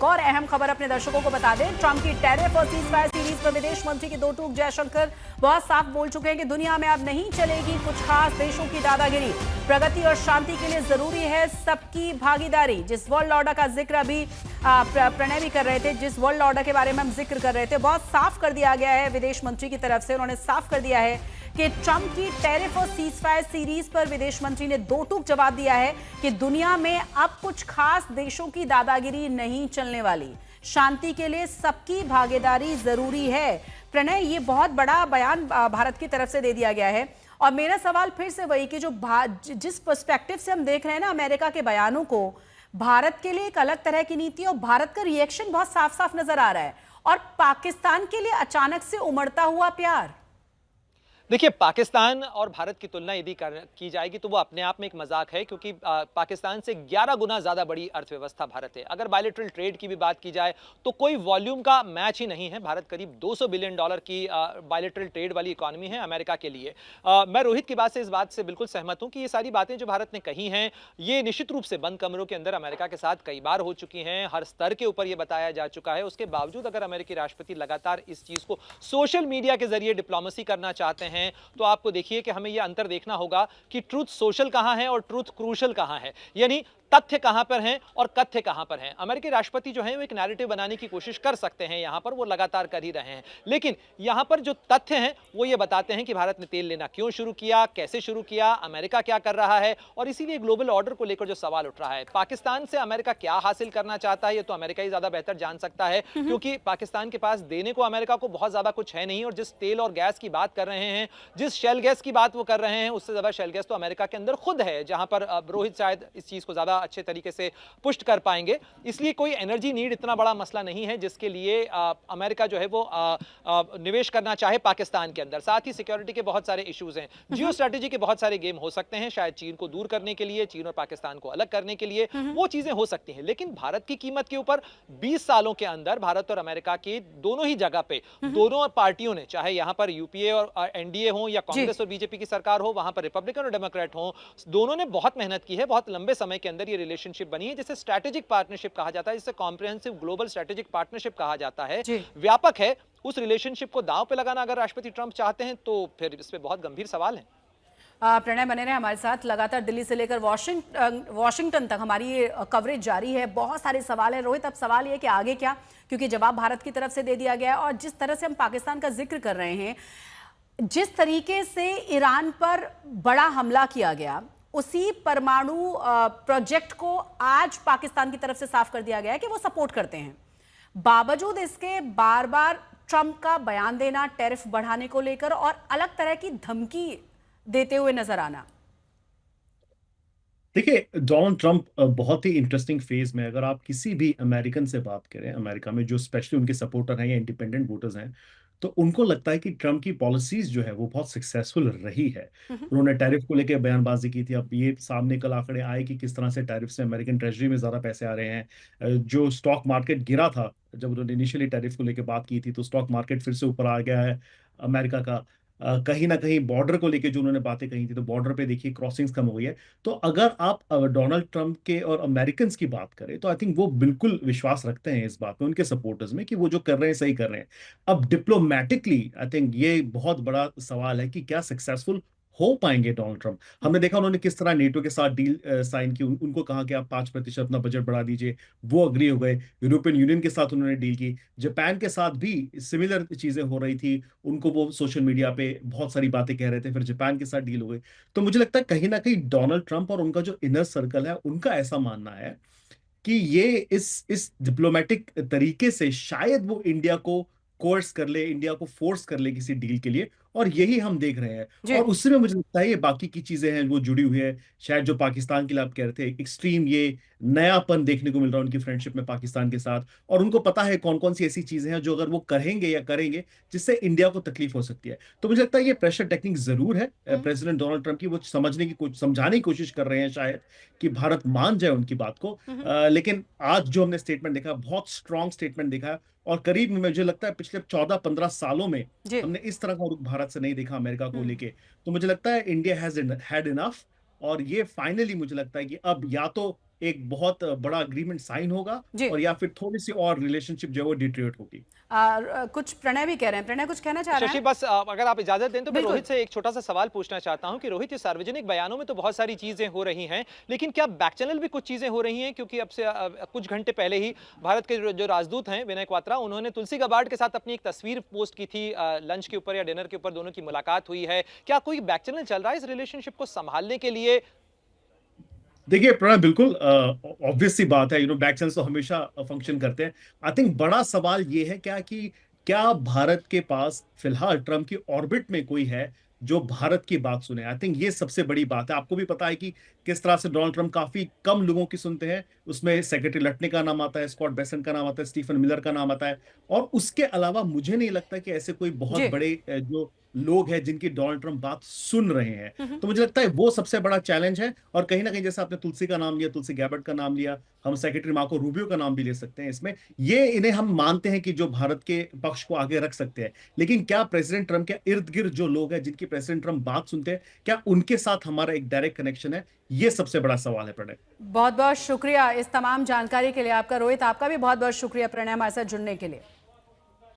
एक और अहम खबर अपने दर्शकों को बता दें। ट्रंप की टैरिफ और सीजफायर सीरीज पर विदेश मंत्री के दो टूक जयशंकर बहुत साफ बोल चुके हैं कि दुनिया में अब नहीं चलेगी कुछ खास देशों की दादागिरी। प्रगति और शांति के लिए जरूरी है सबकी भागीदारी। जिस वर्ल्ड ऑर्डर का जिक्र अभी प्रणय भी कर रहे थे, जिस वर्ल्ड ऑर्डर के बारे में हम जिक्र कर रहे थे, बहुत साफ कर दिया गया है विदेश मंत्री की तरफ से। उन्होंने साफ कर दिया है कि ट्रंप की टैरिफ और सीजफायर सीरीज पर विदेश मंत्री ने दो टूक जवाब दिया है कि दुनिया में अब कुछ खास देशों की दादागिरी नहीं चलने वाली। शांति के लिए सबकी भागीदारी जरूरी है। प्रणय, ये बहुत बड़ा बयान भारत की तरफ से दे दिया गया है। और मेरा सवाल फिर से वही कि जिस पर्सपेक्टिव से हम देख रहे हैं ना अमेरिका के बयानों को, भारत के लिए एक अलग तरह की नीति और भारत का रिएक्शन बहुत साफ साफ नजर आ रहा है, और पाकिस्तान के लिए अचानक से उमड़ता हुआ प्यार। देखिए, पाकिस्तान और भारत की तुलना यदि की जाएगी तो वो अपने आप में एक मजाक है, क्योंकि पाकिस्तान से 11 गुना ज़्यादा बड़ी अर्थव्यवस्था भारत है। अगर बायलैटरल ट्रेड की भी बात की जाए तो कोई वॉल्यूम का मैच ही नहीं है। भारत करीब $200 बिलियन की बायलैटरल ट्रेड वाली इकॉनमी है अमेरिका के लिए। मैं रोहित की बात से इस बात से बिल्कुल सहमत हूँ कि ये सारी बातें जो भारत ने कही हैं ये निश्चित रूप से बंद कमरों के अंदर अमेरिका के साथ कई बार हो चुकी हैं। हर स्तर के ऊपर ये बताया जा चुका है। उसके बावजूद अगर अमेरिकी राष्ट्रपति लगातार इस चीज़ को सोशल मीडिया के जरिए डिप्लोमेसी करना चाहते हैं तो आपको देखिए कि हमें यह अंतर देखना होगा कि ट्रूथ सोशल कहां है और ट्रूथ क्रूशल कहां है, यानी तथ्य कहां पर हैं और कथ्य कहां पर हैं। अमेरिकी राष्ट्रपति जो हैं वो एक नैरेटिव बनाने की कोशिश कर सकते हैं, यहां पर वो लगातार कर ही रहे हैं, लेकिन यहां पर जो तथ्य हैं वो ये बताते हैं कि भारत ने तेल लेना क्यों शुरू किया, कैसे शुरू किया, अमेरिका क्या कर रहा है, और इसीलिए ग्लोबल ऑर्डर को लेकर जो सवाल उठ रहा है, पाकिस्तान से अमेरिका क्या हासिल करना चाहता है ये तो अमेरिका ही ज्यादा बेहतर जान सकता है, क्योंकि पाकिस्तान के पास देने को अमेरिका को बहुत ज्यादा कुछ है नहीं। और जिस तेल और गैस की बात कर रहे हैं, जिस शेल गैस की बात वो कर रहे हैं, उससे ज्यादा शेल गैस तो अमेरिका के अंदर खुद है, जहां पर रोहित शायद इस चीज को ज्यादा अच्छे तरीके से पुष्ट कर पाएंगे। इसलिए कोई एनर्जी नीड इतना बड़ा मसला नहीं है जिसके लिए अमेरिका जो है वो निवेश करना चाहे पाकिस्तान के अंदर। साथ ही सिक्योरिटी के बहुत सारे इश्यूज हैं, जियो स्ट्रेटेजी के बहुत सारे गेम हो सकते हैं, शायद चीन को दूर करने के लिए, चीन और पाकिस्तान को अलग करने के लिए वो चीजें हो सकती हैं। लेकिन भारत की कीमत के ऊपर 20 सालों के अंदर भारत और अमेरिका की दोनों ही जगह पे दोनों पार्टियों ने, चाहे यहां पर यूपीए और एनडीए हो या कांग्रेस और बीजेपी की सरकार हो, वहां पर रिपब्लिकन और डेमोक्रेट हो, दोनों ने बहुत मेहनत की है। बहुत लंबे समय के अंदर ये रिलेशनशिप बनी है जिसे स्ट्रैटेजिक पार्टनरशिप कहा जाता है, जिसे कॉम्प्रिहेंसिव ग्लोबल स्ट्रैटेजिक पार्टनरशिप कहा जाता है, व्यापक है। उस रिलेशनशिप को दांव पे लगाना अगर राष्ट्रपति ट्रंप चाहते हैं तो फिर इस पे बहुत गंभीर सवाल है। प्रणय बने रहे हमारे साथ। लगातार दिल्ली से लेकर वॉशिंगटन तक हमारी ये कवरेज जारी है। बहुत सारे सवाल हैं रोहित। अब सवाल ये कि आगे क्या, क्योंकि जवाब भारत की तरफ से दे दिया गया है, और जिस तरह से हम पाकिस्तान का जिक्र कर रहे हैं, जिस तरीके से ईरान पर बड़ा हमला किया गया, उसी परमाणु प्रोजेक्ट को आज पाकिस्तान की तरफ से साफ कर दिया गया है कि वो सपोर्ट करते हैं। बावजूद इसके बार बार ट्रंप का बयान देना टैरिफ बढ़ाने को लेकर और अलग तरह की धमकी देते हुए नजर आना। देखिए, डोनाल्ड ट्रंप बहुत ही इंटरेस्टिंग फेज में, अगर आप किसी भी अमेरिकन से बात करें अमेरिका में, जो स्पेशली उनके सपोर्टर हैं या इंडिपेंडेंट वोटर्स हैं, तो उनको लगता है कि ट्रंप की पॉलिसीज जो है वो बहुत सक्सेसफुल रही है। उन्होंने टैरिफ को लेकर बयानबाजी की थी। अब ये सामने कल आंकड़े आए कि किस तरह से टैरिफ से अमेरिकन ट्रेजरी में ज्यादा पैसे आ रहे हैं। जो स्टॉक मार्केट गिरा था जब उन्होंने इनिशियली टैरिफ को लेकर बात की थी, तो स्टॉक मार्केट फिर से ऊपर आ गया है अमेरिका का। कहीं ना कहीं बॉर्डर को लेके जो उन्होंने बातें कही थी, तो बॉर्डर पे देखिए क्रॉसिंग्स कम हो गई है। तो अगर आप डोनाल्ड ट्रंप के और अमेरिकन की बात करें तो आई थिंक वो बिल्कुल विश्वास रखते हैं इस बात में, उनके सपोर्टर्स में, कि वो जो कर रहे हैं सही कर रहे हैं। अब डिप्लोमेटिकली आई थिंक ये बहुत बड़ा सवाल है कि क्या सक्सेसफुल हो पाएंगे डोनाल्ड ट्रंप। हमने देखा उन्होंने किस तरह नेटो के साथ डील साइन की। उनको कहा कि आप 5% अपना बजट बढ़ा दीजिए, वो अग्री हो गए। यूरोपियन यूनियन के साथ उन्होंने डील की। जापान के साथ भी सिमिलर चीजें हो रही थी, उनको वो सोशल मीडिया पे बहुत सारी बातें कह रहे थे, फिर जापान के साथ डील हो गई। तो मुझे लगता है कहीं ना कहीं डोनाल्ड ट्रंप और उनका जो इनर सर्कल है, उनका ऐसा मानना है कि ये इस डिप्लोमेटिक तरीके से शायद वो इंडिया को कोर्स कर ले, इंडिया को फोर्स कर ले किसी डील के लिए, और यही हम देख रहे हैं। और उससे में मुझे लगता है ये बाकी की चीजें हैं वो जुड़ी हुई है। शायद जो पाकिस्तान के लिए आप कह रहे थे, एक्सट्रीम ये नयापन देखने को मिल रहा है उनकी फ्रेंडशिप में पाकिस्तान के साथ, और उनको पता है कौन कौन सी ऐसी चीजें हैं जो अगर वो करेंगे या करेंगे जिससे इंडिया को तकलीफ हो सकती है। तो मुझे लगता है ये प्रेशर टेक्निक जरूर है प्रेसिडेंट डोनाल्ड ट्रंप की। वो समझाने की कोशिश कर रहे हैं शायद कि भारत मान जाए उनकी बात को। लेकिन आज जो हमने स्टेटमेंट देखा, बहुत स्ट्रॉन्ग स्टेटमेंट देखा, और करीब मुझे लगता है पिछले 14-15 सालों में हमने इस तरह का रुख भारत से नहीं देखा अमेरिका को लेके। तो मुझे लगता है इंडिया हैज हैड इनफ, और ये फाइनली मुझे लगता है कि अब या तो एक बहुत बड़ा अग्रीमेंट साइन होगा, जी। और या फिर थोड़ी सी और रिलेशनशिप जो है वो डिटेरियोरेट होगी। कुछ प्रणय भी कह रहे हैं, प्रणय कुछ कहना चाह रहे शशि, हैं? बस अगर आप इजाजत दें तो मैं बिल्कुल। रोहित से एक छोटा सा सवाल पूछना चाहता हूं कि रोहित, ये सार्वजनिक बयानों में तो बहुत सारी चीजें हो रही हैं, लेकिन क्या बैक चैनल भी कुछ चीजें हो रही हैं? क्योंकि अब से कुछ घंटे पहले ही भारत के जो राजदूत हैं विनय क्वात्रा, उन्होंने तुलसी गाबार्ड के साथ अपनी एक तस्वीर पोस्ट की थी, लंच के ऊपर या डिनर के ऊपर दोनों की मुलाकात हुई है। क्या कोई बैक चैनल चल रहा है इस रिलेशनशिप को संभालने के लिए? देखिए प्रणय, बिल्कुल ऑब्वियस सी बात है, बैक चैनल्स तो हमेशा फंक्शन करते हैं। आई थिंक बड़ा सवाल ये है क्या कि क्या भारत के पास फिलहाल ट्रम्प की ऑर्बिट में कोई है जो भारत की बात सुने। आई थिंक ये सबसे बड़ी बात है। आपको भी पता है कि किस तरह से डोनाल्ड ट्रम्प काफी कम लोगों की सुनते हैं। उसमें सेक्रेटरी लटने का नाम आता है, स्कॉट बेसेंट का नाम आता है, स्टीफन मिलर का नाम आता है, और उसके अलावा मुझे नहीं लगता कि ऐसे कोई बहुत जी। बड़े जो लोग हैं जिनकी डोनाल्ड ट्रम्प बात सुन रहे हैं। हम्म। तो मुझे लगता है वो सबसे बड़ा चैलेंज है। और कहीं ना कहीं जैसे आपने तुलसी का नाम लिया, तुलसी गैबर्ट का नाम लिया, हम सेक्रेटरी मार्को रूबियो का नाम भी ले सकते हैं इसमें। ये इन्हें हम मानते हैं कि जो भारत के पक्ष को आगे रख सकते हैं। लेकिन क्या प्रेसिडेंट ट्रम्प के इर्द गिर्द जो लोग हैं जिनकी प्रेसिडेंट ट्रम्प बात सुनते हैं, क्या उनके साथ हमारा एक डायरेक्ट कनेक्शन है? ये सबसे बड़ा सवाल है प्रणय। बहुत बहुत शुक्रिया इस तमाम जानकारी के लिए आपका रोहित। आपका भी बहुत बहुत शुक्रिया प्रणय हमारे साथ जुड़ने के लिए।